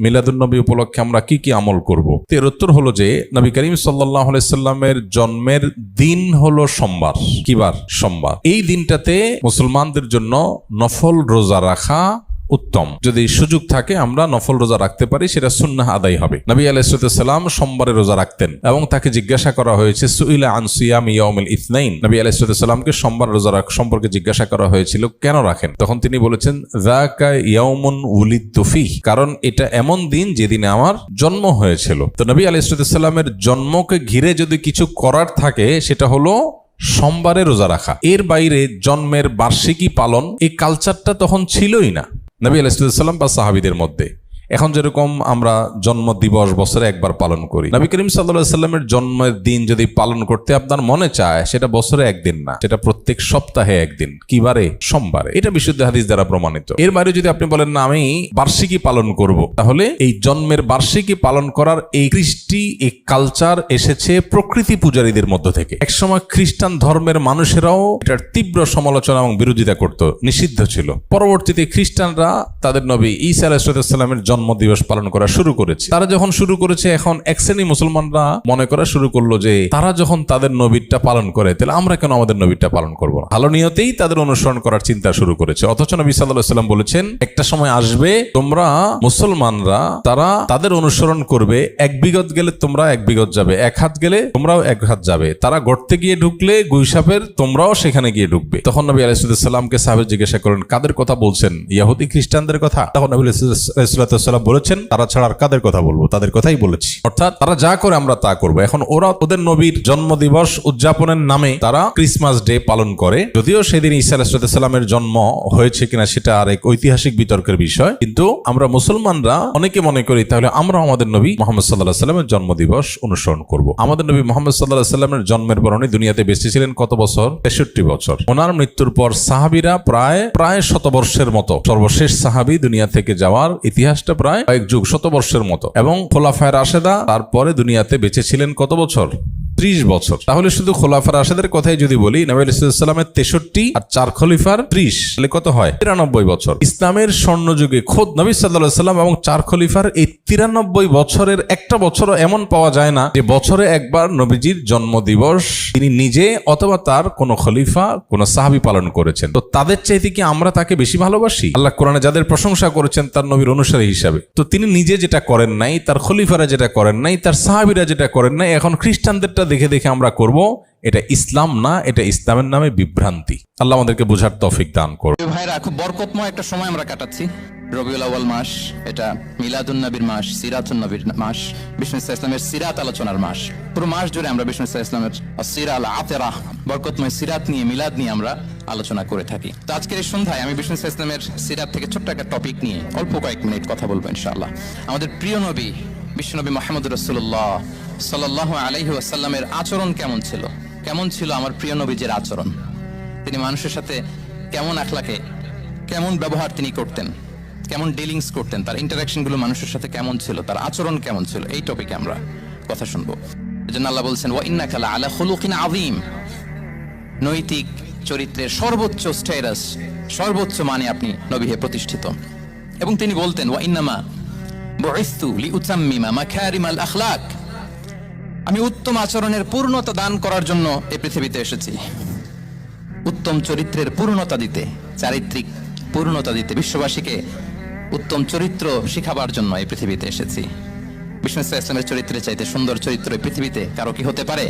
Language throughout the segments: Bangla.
মিলাদুন্নবী উপলক্ষে আমরা কি কি আমল করব? এর উত্তর হলো যে নবী করিম সাল্লাল্লাহু আলাইহি সাল্লামের জন্মের দিন হলো সোমবার। কি বার? সোমবার। এই দিনটাতে মুসলমানদের জন্য নফল রোজা রাখা উত্তম। যদি সুযোগ থাকে আমরা নফল রোজা রাখতে পারি, সেটা সুন্নাহ আদায় হবে। নবী আলাইহিস সালাম সোমবারে রোজা রাখতেন এবং তাকে জিজ্ঞাসা করা হয়েছে সুইলা আন সিয়ামি ইয়াউমিল ইসনাইন। নবী আলাইহিস সালামকে সোমবার রোজা সম্পর্কে জিজ্ঞাসা করা হয়েছিল কেন রাখেন? তখন তিনি বলেছেন যাকা ইয়াউমুন উলিদতু ফিহি, কারণ এটা এমন দিন যেদিনে আমার জন্ম হয়েছিল। তো নবী আলাইহিস সালামের জন্মকে ঘিরে যদি কিছু করার থাকে সেটা হলো সোমবারে রোজা রাখা। এর বাইরে জন্মের বার্ষিকী পালন এই কালচারটা তখন ছিলই না নবী আলাইহিস সালাম বা সাহাবীদের মধ্যে। এখন যেরকম আমরা জন্ম দিবস বছরে একবার পালন করি, নবী করিম সাল্লাল্লাহু আলাইহি সাল্লামের জন্মের দিন যদি পালন করতে আপনার মনে চায়, সেটা বছরে একদিন না, সেটা প্রত্যেক সপ্তাহে একদিন। কিবারে? সোমবারে। এটা বিশুদ্ধ হাদিস দ্বারা প্রমাণিত। এর বাইরে যদি আপনি বলেন না আমি বার্ষিকী পালন করব, তাহলে এই জন্মের বার্ষিকী পালন করার এই কৃষ্টি, এই কালচার এসেছে প্রকৃতি পূজারীদের মধ্য থেকে। একসময় খ্রিস্টান ধর্মের মানুষেরাও এটার তীব্র সমালোচনা এবং বিরোধিতা করত, নিষিদ্ধ ছিল। পরবর্তীতে খ্রিস্টানরা তাদের নবী ঈসা আলাইহিস সালামের জন্ম দিবস পালন করা শুরু করেছে। তারা যখন শুরু করেছে, এখন এক শ্রেণী মুসলমানরা মনে করা শুরু করলো যে তারা যখন তাদের নবীরটা পালন করে, তাহলে আমরা কেন আমাদের নবীরটা পালন করব না? ভালো নিয়তেই তাদের অনুসরণ করার চিন্তা শুরু করেছে। অথচ নবী সাল্লাল্লাহু আলাইহি ওয়াসাল্লাম বলেছেন একটা সময় আসবে তোমরা মুসলমানরা তারা তাদের অনুসরণ করবে, এক বিগত গেলে তোমরা এক বিগত যাবে, এক হাত গেলে তোমরাও এক হাত যাবে। তারা গর্তে গিয়ে ঢুকলে গুইসাপের তোমরাও সেখানে গিয়ে ঢুকবে। তখন নবী আলাইহিস সালামকে সাহাবী জিজ্ঞাসা করেন কাদের কথা বলছেন? ইহুদি খ্রিস্টানদের কথা? তখন নবী আলাইহিস সালাম বলেছেন তারা ছাড়া আর কাদের কথা বলবো? তাদের কথাই বলেছি। অর্থাৎ তারা যা করে আমরা তা করবো। এখন ওরা ওদের নবীর জন্মদিবস উদযাপনের নামে তারা ক্রিসমাস ডে পালন করে, যদিও সেদিন ঈসা আলাইহিস সালামের জন্ম হয়েছে কিনা সেটা আর এক ঐতিহাসিক বিতর্কের বিষয়। কিন্তু আমরা মুসলমানরা অনেকে মনে করি তাহলে আমরা আমাদের নবী মুহাম্মদ সাল্লাল্লাহু আলাইহি সাল্লামের জন্মদিবস অনুসরণ করব। আমাদের নবী মুহাম্মদ সাল্লাল্লাহু আলাইহি সাল্লামের জন্মের পর উনি দুনিয়াতে বেঁচে ছিলেন কত বছর? 63 বছর। ওনার মৃত্যুর পর সাহাবীরা প্রায় শতবর্ষের মতো, সর্বশেষ সাহাবী দুনিয়া থেকে যাওয়ার ইতিহাসটা প্রায় এক যুগ, শতবর্ষের মতো। এবং খোলাফায়ে রাশেদা তারপরে দুনিয়াতে বেঁচে ছিলেন কত বছর? 30 বছর। তাহলে শুধু খোলাফায়ে রাশেদের কথাই যদি বলি, নবী আলাইহিস সালামের 63 আর 4 খলিফার 30, তাহলে কত হয়? 93 বছর। ইসলামের স্বর্ণযুগে খোদ নবী সাল্লাল্লাহু আলাইহি সাল্লাম এবং 4 খলিফার এই 93 বছরের একটা বছরও এমন পাওয়া যায় না যে বছরে একবার নবীজির জন্মদিবস তিনি নিজে অথবা তার কোন খলিফা, কোন সাহাবী পালন করেছেন। তো তাদের চাইতে কি আমরা তাকে বেশি ভালোবাসি? আল্লাহ কোরআনে যাদের প্রশংসা করেছেন তার নবীর অনুসারী হিসাবে, তো তিনি নিজে যেটা করেন নাই, তার খলিফারা যেটা করেন নাই, তার সাহাবীরা যেটা করেন নাই, এখন খ্রিস্টানদেরটা দেখে দেখে আমরা করব, এটা ইসলাম না, এটা ইসলামের নামে বিভ্রান্তি। আল্লাহ আমাদেরকে বোঝার তৌফিক দান করুন। ভাইরা, খুব বরকতময় একটা সময় আমরা কাটাচ্ছি। রবিউল আউয়াল মাস, এটা মিলাদুন নবীর মাস, সিরাতুন নবীর মাস, বিষ্ণু ইসলামের সিরাত আলোচনার মাস। পুরো মাস জুড়ে আমরা বিষ্ণু ইসলামের সিরা আল আতেরা, বরকতময় সিরাত নিয়ে, মিলাদ নিয়ে আমরা আলোচনা করে থাকি। তো আজকের এই সন্ধ্যায় আমি বিষ্ণু ইসলামের সিরাত থেকে ছোট্ট একটা টপিক নিয়ে অল্প কয়েক মিনিট কথা বলবো ইনশাআল্লাহ। আমাদের প্রিয় নবী বিশ্বনবী মুহাম্মদুর রাসূলুল্লাহ সাল্লাল্লাহু আলাইহি ওয়াসাল্লামের আচরণ কেমন ছিল? কেমন ছিল আমার প্রিয় নবীজির আচরণ? তিনি মানুষের সাথে কেমন আখলাকে, কেমন ব্যবহার তিনি করতেন, কেমন ডিলিংস করতেন, তার ইন্টারাকশন গুলো মানুষের সাথে কেমন ছিল, তার আচরণ কেমন ছিল, এই টপিকে আমরা কথা শুনবো। এজন্য আল্লাহ বলছেন ওয়া ইন্নাকা লাআলা খুলুকিন আযীম, নৈতিক চরিত্রের সর্বোচ্চ স্ট্যাটাস, সর্বোচ্চ মানে আপনি নবী হয়ে প্রতিষ্ঠিত। এবং তিনি বলতেন ওয়া ইন্নামা বুইসতু লিউতাম্মিমা মাকারিমাল আখলাক, আমি উত্তম আচরণের পূর্ণতা দান করার জন্য এই পৃথিবীতে এসেছি। উত্তম চরিত্রের পূর্ণতা দিতে, চারিত্রিক পূর্ণতা দিতে, বিশ্ববাসীকে উত্তম চরিত্র শিখাবার জন্য এই পৃথিবীতে এসেছি। বিষ্ণু ইসলামের চরিত্রের চাইতে সুন্দর চরিত্র এই পৃথিবীতে কারো কি হতে পারে?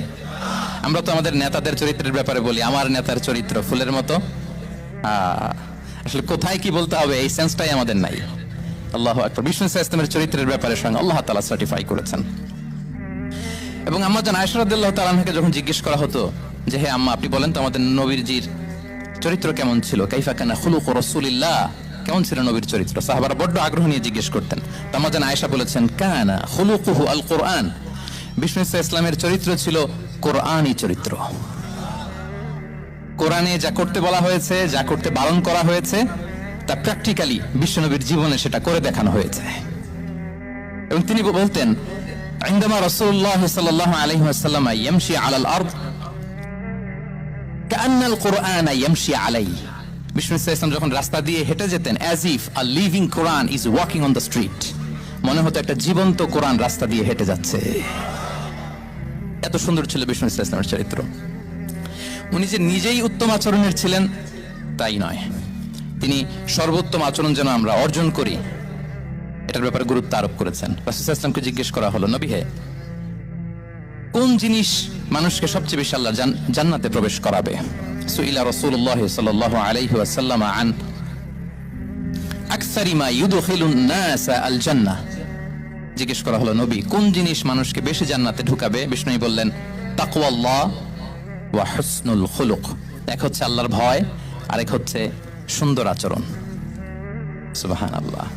আমরা তো আমাদের নেতাদের চরিত্রের ব্যাপারে বলি আমার নেতার চরিত্র ফুলের মতো। আসলে কোথায় কি বলতে হবে এই সেন্সটাই আমাদের নাই। আল্লাহু আকবার। বিষ্ণু ইসলামের চরিত্রের ব্যাপারে স্বয়ং আল্লাহ তাআলা সার্টিফাই করেছেন। এবং আম্মা জান আয়েশা রাদিয়াল্লাহু তাআলা আনহাকে যখন জিজ্ঞেস করা হতো যে হে আম্মা, আপনি বলেন তো আমাদের নবীজির চরিত্র কেমন ছিল, কাইফা কানা খুলুকু রাসূলিল্লাহ, কেমন ছিল নবীর চরিত্র, সাহাবারা বড্ড আগ্রহ নিয়ে জিজ্ঞেস করতেন। তো আম্মা জান আয়েশা বলেছেন কানা খুলুকুহু আল কোরআন, বিষ্ণু ইসলামের চরিত্র ছিল কোরআনী চরিত্র। কোরআনে যা করতে বলা হয়েছে, যা করতে বারণ করা হয়েছে, তা প্র্যাকটিক্যালি বিশ্বনবীর জীবনে সেটা করে দেখানো হয়েছে। এবং তিনি বলতেন عندما رسول الله صلى الله عليه وسلم يمشي على الأرض كأن القرآن يمشي عليه, বিষ্ণু ইসলাম যখন রাস্তা দিয়ে হেঁটে যেতেন as if a living Quran is walking on the street, মনে হতো একটা জীবন্ত কোরআন রাস্তা দিয়ে হেঁটে যাচ্ছে। এত সুন্দর ছিল বিষ্ণু ইসলামের চরিত্র। উনি যে নিজেই উত্তম আচরণের ছিলেন তাই নয়, তিনি সর্বোত্তম আচরণ যেন আমরা অর্জন করি এটার ব্যাপারে গুরুত্ব আরোপ করেছেন। রাসূল সাল্লাল্লাহু আলাইহি ওয়াসাল্লামকে জিজ্ঞেস করা হলো, নবী হে, কোন জিনিস মানুষকে সবচেয়ে বেশি আল্লাহ জান্নাতে প্রবেশ করাবে? সুইলা রাসূলুল্লাহ সাল্লাল্লাহু আলাইহি ওয়াসাল্লাম আন আকসারি মা ইউদখিলুন নাস আল জান্নাহ। জিজ্ঞেস করা হলো, নবী কোন জিনিস মানুষকে বেশি জান্নাতে ঢুকাবে? বিষ্ণু বললেন, তাকওয়াল্লাহ ওয়া হুসনুল খুলুক। এক হচ্ছে আল্লাহর ভয়, আরেক হচ্ছে সুন্দর আচরণ। সুবহানাল্লাহ।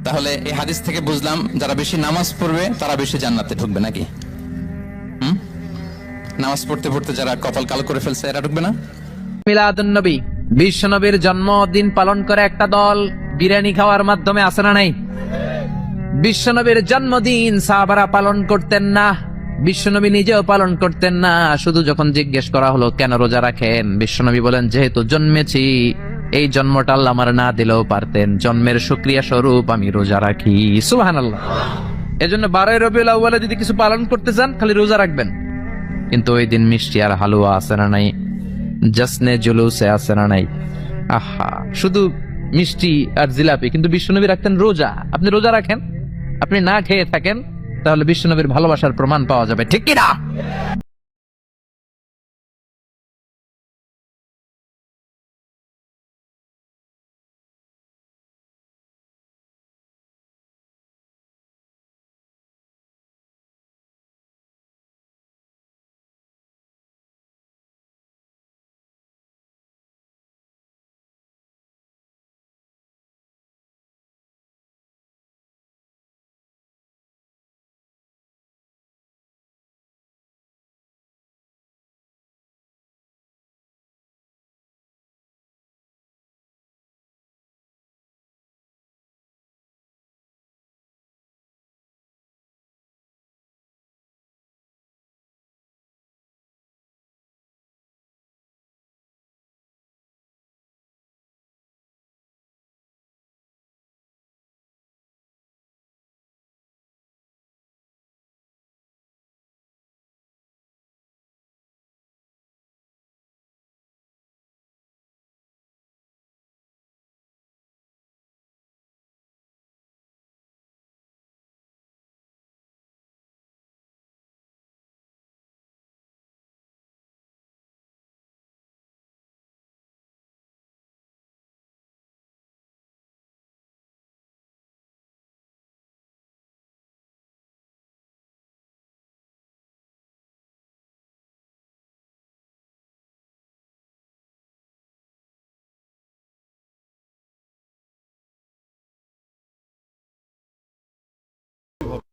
তাহলে এই হাদিস থেকে বুঝলাম যারা বেশি নামাজ পড়বে তারা বেশি জান্নাতে ঢুকবে নাকি? নামাজ পড়তে পড়তে যারা কপাল কালো করে ফেলছে এরা ঢুকবে না? মিলাদুন্নবী, বিশ্বনবীর জন্মদিন পালন করে একটা দল বিরিয়ানি খাওয়ার মাধ্যমে আসে না নাই? বিশ্বনবীর জন্মদিন সাহাবারা পালন করতেন না, বিশ্বনবী নিজেও পালন করতেন না। শুধু যখন জিজ্ঞেস করা হলো কেন রোজা রাখেন, বিশ্বনবী বলেন, যেহেতু জন্মেছি, এই জন্মটা আল্লাহ আমার না দিলেও পারতেন, জন্মের শুকরিয়া স্বরূপ আমি রোজা রাখি। সুবহানাল্লাহ। এজন্য 12 রবিউল আউয়ালে যদি কিছু পালন করতে চান খালি রোজা রাখবেন। কিন্তু ওই দিন মিষ্টি আর হালুয়া আছে না নাই, জশ্নে জুলুসে আছে না নাই, আহা শুধু মিষ্টি আর জিলাপি। কিন্তু বিশ্বনবী রাখতেন রোজা। আপনি রোজা রাখেন, আপনি না খেয়ে থাকেন, তাহলে বিশ্বনবীর ভালোবাসার প্রমাণ পাওয়া যাবে, ঠিক কি না?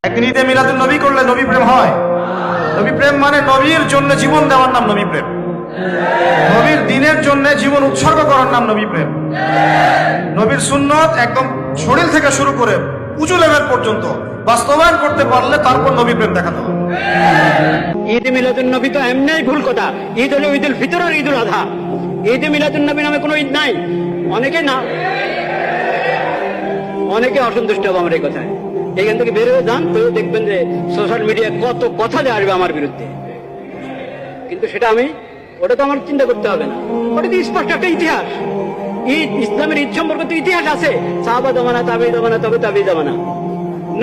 একদিন ঈদে মিলাদুন নবী করলে নবী প্রেম হয়? নবী প্রেম মানে নবীর জন্য জীবন দেওয়ার নাম নবী প্রেম, নবীর দিনের জন্য জীবন উৎসর্গ করার নাম নবী প্রেম। নবীর সুন্নত একদম শরীর থেকে শুরু করে উঁচু লেভেল পর্যন্ত বাস্তবায়ন করতে পারলে তারপর নবী প্রেম দেখাতে হবে। ঈদ মিলাদুন নবী তো এমনিই ভুল কথা। ঈদ হলো ঈদুল ফিতর আর ঈদুল আযহা। ঈদ মিলাদুন নবী নামে কোনো ঈদ নাই। অনেকে অসন্তুষ্ট হবে আমার এই কথায়। এখান থেকে বের হয়ে যান, তো দেখবেন যে সোশ্যাল মিডিয়ায় কত কথা যে আসবে আমার বিরুদ্ধে। কিন্তু ওটা তো আমার চিন্তা করতে হবে না। ওটা তো স্পষ্ট একটা ইতিহাস। ঈদ, ইসলামের ঈদ সম্পর্কে তো ইতিহাস আছে। সাহাবা জামানা, তাবেঈ জামানা, তবে তাবেঈ জামানা।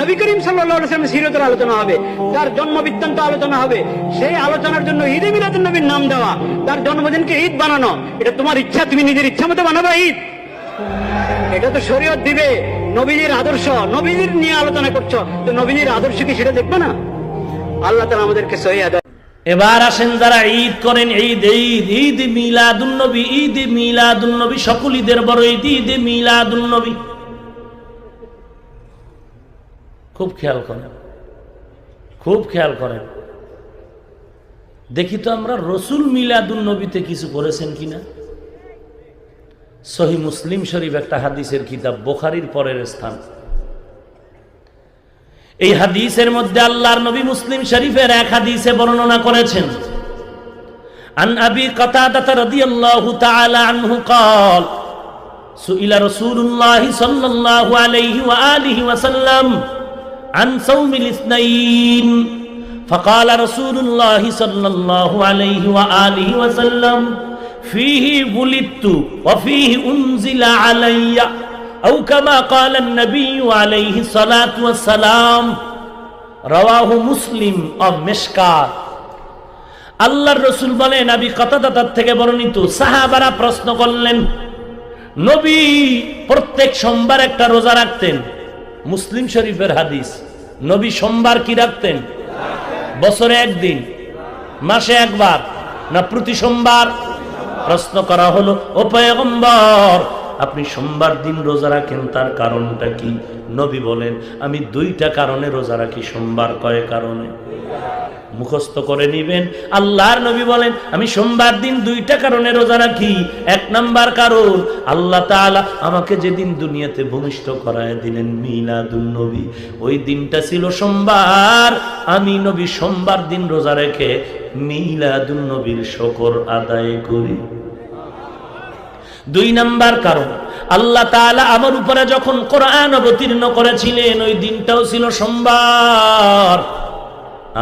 নবী করিম সাল্লাল্লাহু আলাইহি ওয়াসাল্লামের সিরাতের আলোচনা হবে, তার জন্ম বৃত্তান্ত আলোচনা হবে। সেই আলোচনার জন্য ঈদে মিলাদুন নবীর নাম দেওয়া, তার জন্মদিনকে ঈদ বানানো, এটা তোমার ইচ্ছা, তুমি নিজের ইচ্ছা মতো বানাবা ঈদ? এটা তো শরীয়ত দিবে। নবীজির আদর্শ, নবীজির নিয়ে আলোচনা করছো, তো নবীজির আদর্শ কি সেটা দেখবে না? আল্লাহ তাআলা আমাদেরকে সহি আদায়। এবার আসেন যারা ঈদ করেন, ঈদ মিলাদুন নবী, সকল ঈদের বড় ঈদ মিলাদুন নবী। খুব খেয়াল করেন, দেখি তো আমরা রসুল মিলাদুন নবীতে কিছু করেছেন কিনা। সহিহ মুসলিম শরীফ একটা হাদিসের কিতাব, বুখারীর পরের স্থান। এই হাদিসের মধ্যে আল্লাহর নবী মুসলিম শরীফের এক হাদিসে বর্ণনা করেছেন, আন আবি কাতাদা রাদিয়াল্লাহু তাআলা আনহু قال সুইলা রাসূলুল্লাহ সাল্লাল্লাহু আলাইহি ওয়া আলিহি ওয়াসাল্লাম عن صوم الاثنين فقال رسول الله صلى الله عليه وآله وسلم فيه ولدت وفيه أنزل علي أو كما قال النبي عليه الصلاة والسلام رواه مسلم أو مشكات আল্লাহর রাসূল বলেন, নবী কতাদা থেকে বর্ণিত, সাহাবারা প্রশ্ন করলেন, নবী প্রত্যেক সোমবার একটা রোজা রাখতেন। মুসলিম শরীফের হাদিস। নবী সোমবার কি রাখতেন? বছরে একদিন, মাসে একবার, না প্রতি সোমবার? প্রশ্ন করা হলো, ও পয়গম্বর, আপনি সোমবার দিন রোজা রাখেন, তার কারণটা কি? নবী বলেন, আমি দুইটা কারণে রোজা রাখি। সোমবার কয় কারণে? মুখস্থ করে নিবেন। আল্লাহর নবী বলেন, আমি সোমবার দিন দুইটা কারণে রোজা রাখি। এক নাম্বার কারণ, আল্লাহ তাআলা আমাকে যেদিন দুনিয়াতে ভূমিষ্ঠ করায় দিলেন মিলাদুন নবী, ওই দিনটা ছিল সোমবার। আমি নবী সোমবার দিন রোজা রেখে মিলাদুন নবীর শুকর আদায় করি। দুই নাম্বার কারণ, আল্লাহ তাআলা আমার উপরে যখন কোরআন অবতীর্ণ করেছিলেন, ওই দিনটাও ছিল সোমবার।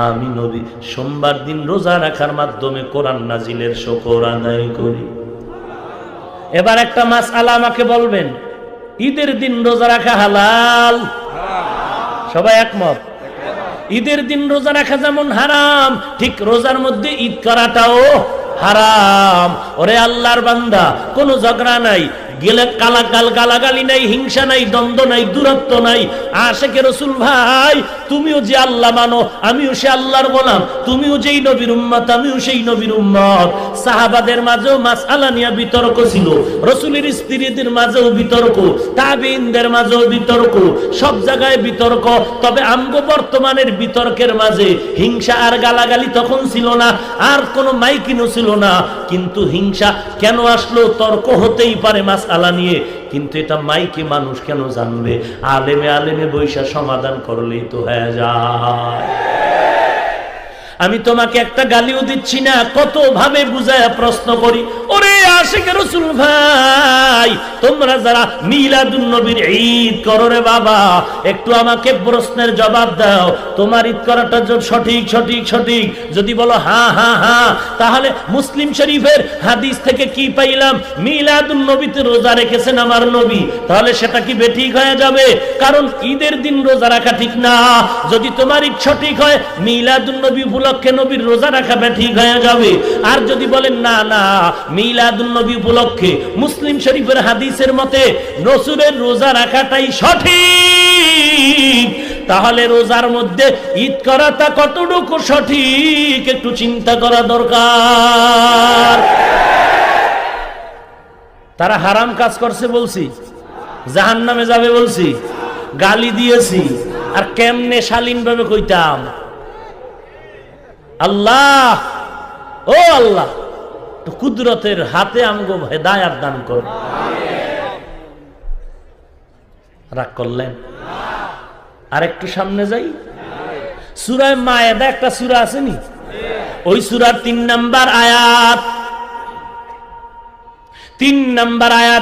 আমি নবী সোমবার দিন রোজা রাখার মাধ্যমে কোরআন নাজিলের শুকর আদায় করি। এবার একটা মাসআলা আমাকে বলবেন, ঈদের দিন রোজা রাখা হালাল? সবাই একমত? ঈদের দিন রোজা রাখা যেমন হারাম, ঠিক রোজার মধ্যে ঈদ করাটাও হারাম। ওরে আল্লাহর বান্দা, কোনো ঝগড়া নাই, গালাগালি নাই, হিংসা নাই, দ্বন্দ্ব নাই, দূরত্ব নাই। আশিকে রাসূল ভাই, তুমিও যে আল্লাহ মানো, আমিও সে আল্লাহর গোলাম। তুমিও যেই নবীর উম্মত, আমিও সেই নবীর উম্মত। সাহাবাদের মাঝেও মাসআলা নিয়ে বিতর্ক ছিল, রাসূলের স্ত্রীদের মাঝেও বিতর্ক, তাবেঈনদের মাঝেও বিতর্ক, সব জায়গায় বিতর্ক। তবে আমগো বর্তমানের বিতর্কের মাঝে হিংসা আর গালাগালি তখন ছিল না, আর কোনো মাইকিনও ছিল না। কিন্তু হিংসা কেন আসলো? তর্ক হতেই পারে মাসআলা নিয়ে, কিন্তু এটা মাইকে মানুষ কেন জানবে? আলেমে বৈশা সমাধান করলেই তো হয়ে যায়। আমি তোমাকে একটা গালিও দিচ্ছি না, কত ভাবে বুঝায় প্রশ্ন করি। ওরে আশিকে রাসূল ভাই, তোমরা যারা মিলাদুন নবীর ঈদ করো রে বাবা, একটু আমাকে প্রশ্নের জবাব দাও। তোমার ঈদ করাটা সঠিক সঠিক সঠিক যদি বলো হ্যাঁ হ্যাঁ হ্যাঁ, তাহলে মুসলিম শরীফের হাদিস থেকে কি পাইলাম? মিলাদুন নবীতে রোজা রেখেছেন আমার নবী, তাহলে সেটা কি বেঠিক হয়ে যাবে? কারণ ঈদের দিন রোজা রাখা ঠিক না। যদি তোমার ঈদ সঠিক হয়, মিলাদুন নবী উপলক্ষে নবীর রোজা রাখা ঠিক হয়ে যাবে। আর যদি বলেন না না, মিলাদুন নবী উপলক্ষে মুসলিম শরীফের হাদিসের মতে রাসূলের রোজা রাখাটাই সঠিক, তাহলে রোজার মধ্যে ঈদ করাটা কতটুকু সঠিক একটু চিন্তা করা দরকার। তারা হারাম কাজ করছে বলছি, জাহান্নামে যাবে বলছি, গালি দিয়েছি, আর কেমনে শালীন ভাবে কইতাম, আল্লাহ ও আল্লাহ তো কুদরতের হাতে আমগো হেদায়াত দান করুন। রাগ করলেন? আর একটু সামনে যাই, সূরা মায়েদা একটা সূরা আছে নি, ওই সূরার 3 নাম্বার আয়াত